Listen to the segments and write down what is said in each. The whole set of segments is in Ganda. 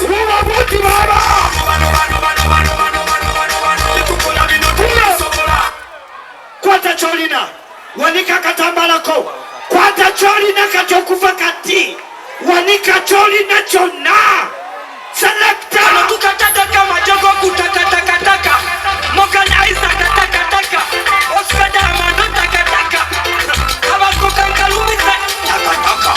Ubabuti baba. Kwata cholina wanika katambalako kwata cholina kachokufa kati wanika cholina chona selekta tukatata kama jogo kutakatakataka mokanaiza katakataka oskada amano takataka abako kankalumisa takataka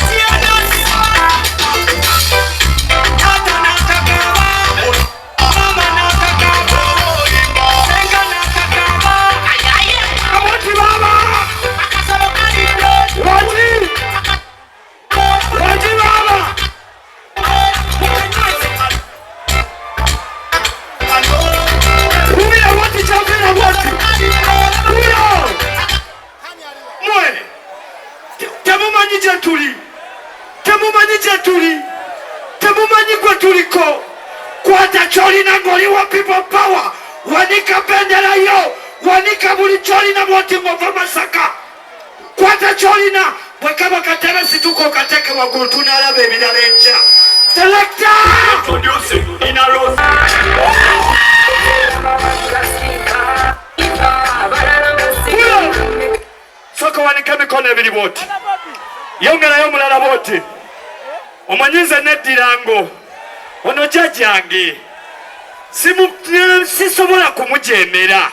temumanyi gwe tuliko kwata cholina ngoliwa people power wanika bendera yo wanika buli cholina bwoti ngova Masaka kwata cholina bwekaba katebe situko kateke wagulu tunalaba ebirala enja selector introducing in a row soko wanika mikono ebiri bwoti yongerayo mulala bwoti omanyize neddirango ono jajjange sisobola kumujemera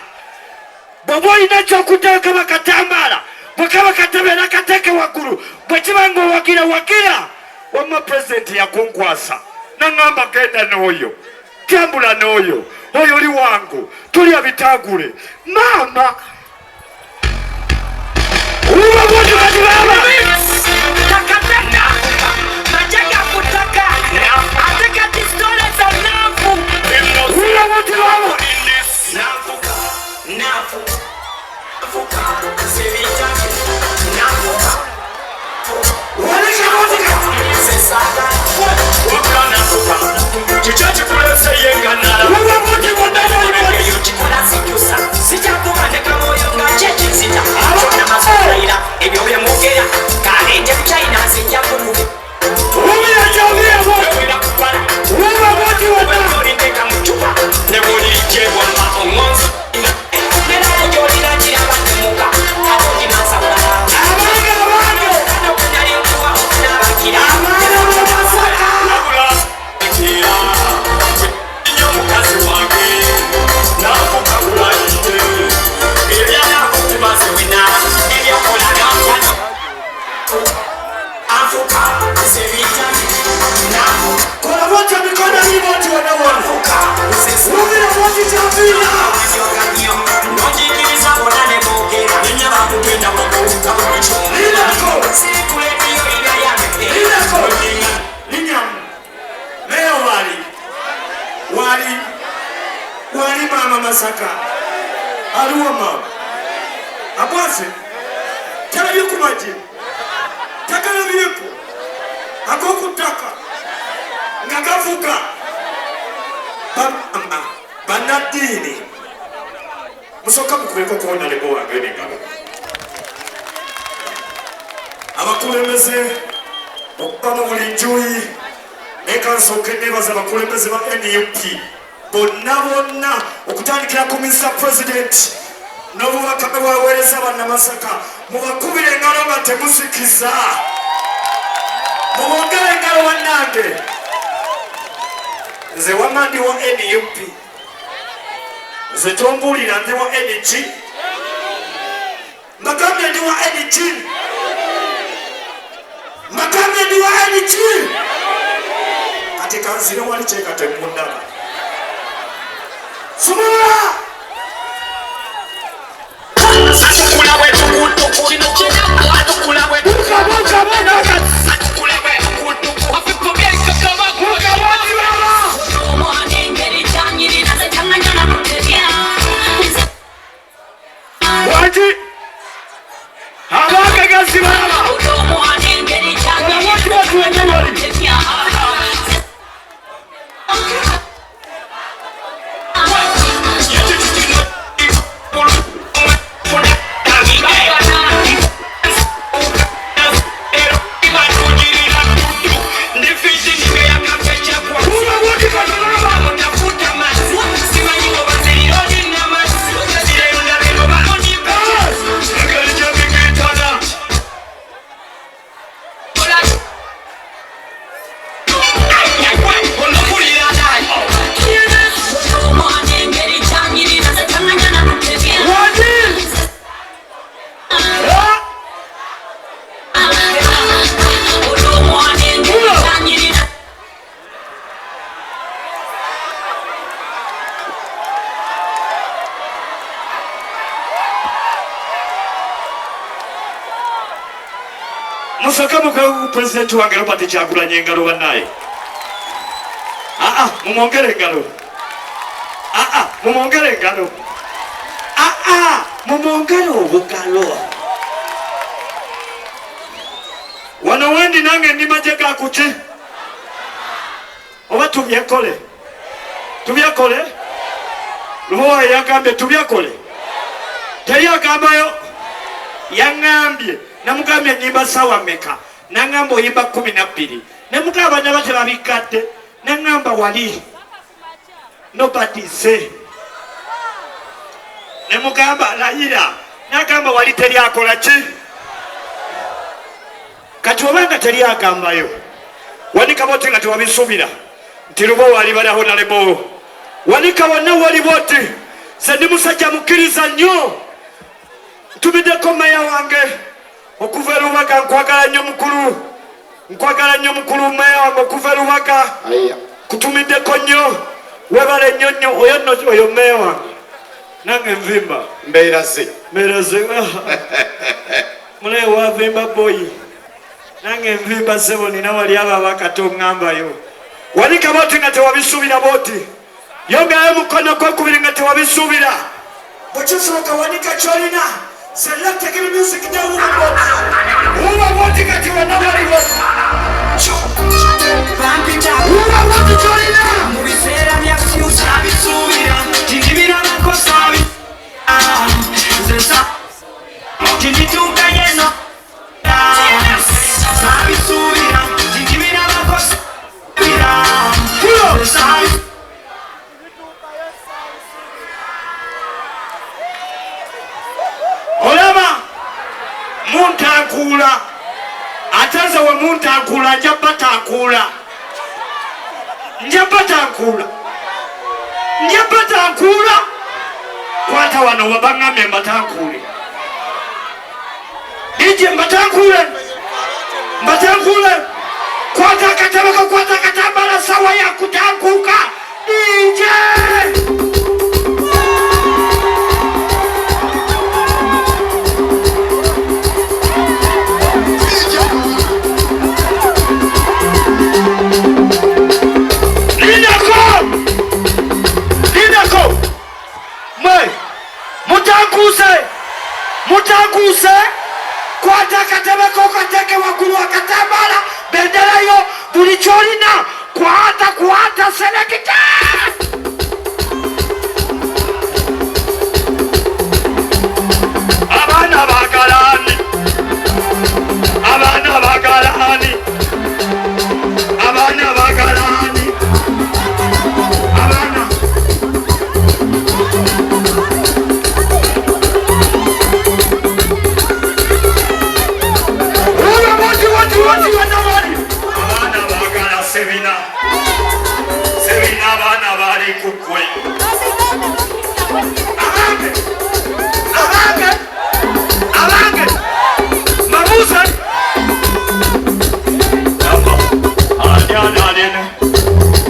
bw'oba olina kyokuteeka bakatambaala bwekaba katebera kateeke waggulu bwekibanga owagira wamma pulezidenti yakunkwasa naŋŋamba genda n'oyo tambula n'oyo oyo oli wangu tulya bitagule maama ubabotibatibaaba wali mama Masaka aluwa mama abwase talabyeku maji takalabyeku akokutaka nga gavuga banadini musoka mukuleko kuona lebo wange n'engalo abakulembeze okuba mu buli njuyi nekansooka nebaza abakulembeze ba NUP bonna okutandikira ku Mr. President n'obubaka bwe bwaweereza bannamasaka mubakubira engalo nga temusikiza mubongere engalo wannange nze wamandi wa NUP nze tombuulira nze wa NG mbagambye ndi wa NG mbagambye ndi wa NG kati kanzire wali kyekatemundaba Sumula! Atukula wetu kutuku atukula wetu atukula wetu kutuku afipogeka kama kuka wati wala Mwani ngeri chanyiri nasa changanya na kuteria Wati Hawaka gasi wala Mwani ngeri chanyiri nasa changanya na kuteria Musakamu kwa president wange Robert Kyagulanyi engalo bannaye. Mumwongere engalo. Mumwongere engalo. Mumwongere obugalo. Wano wendi nange ndi maje ga kuki. Oba tubyekole. Tubyekole. Luwa yagambye tubyekole. Teri agambayo. Yangambye. Namugambye nyimba sawa meka. Nangamba oyimba 12. Namugamba abana bate babikadde. Nangamba wali. Nobody say. Namugamba layira. Nagamba wali teri akola ki. Kati obanga teri agambayo. Wanika bote nga tewabisubira. Nti lubo wali balaho nalebo. Wanika wonna wali bote. Sendi musajja mukkiriza nnyo. Ntumideko meya wange. Okuva Lubaga nkwagala nnyo mukulu. Nkwagala nnyo mukulu meya wange okuva Lubaga. Kutumiddeko nnyo. Webale nnyo nnyo oyo meya wange. Nange nvimba. Mbeera ze. Mule wa vimba boy. Nange nvimba sebo nina wali aba bakatongamba. Wanika bote nga tewabisubira bote. Yongayo mukono gw'okubiri nga tewabisubira. Bwekisoboka wanika kyolina. Select give music down with who are wanting at you and nobody was. Who are wanting to join now? We said I'm your future. I'm Suvira. Give me a cosavi. Give me two Gayano. I'm Suvira. Give me a cosavi. Muntakula ataza we muntakula njapatakula kwata wano wabangame mbatakule DJ mbatakule kwata katabala sawa ya kutanguka DJ Mutakuse kwata katabako kateke wakulu wakatambala bendera yo buli kyolina kwata selekita abana bagalani Sevina abana bali kukwe Abange Mamusa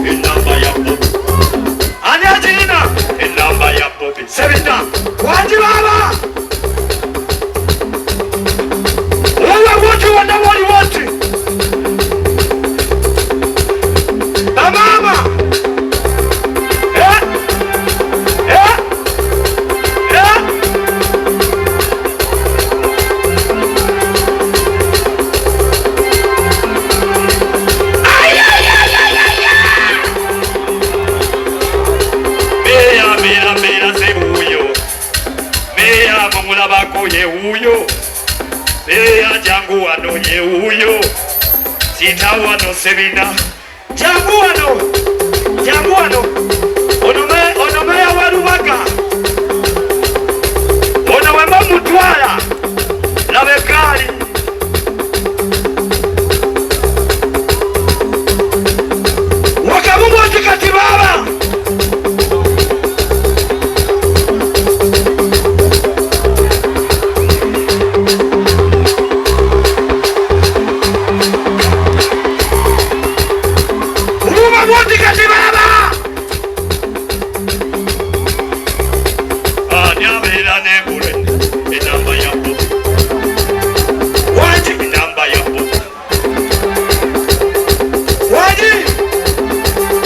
Inamba ya Bobi Anyajina Inamba ya Bobi Sevina Wajibaba Wewe wote wanawali wote Mama Uyo Eya jangu wano ye uyo Sita wano Sevina Jangu wano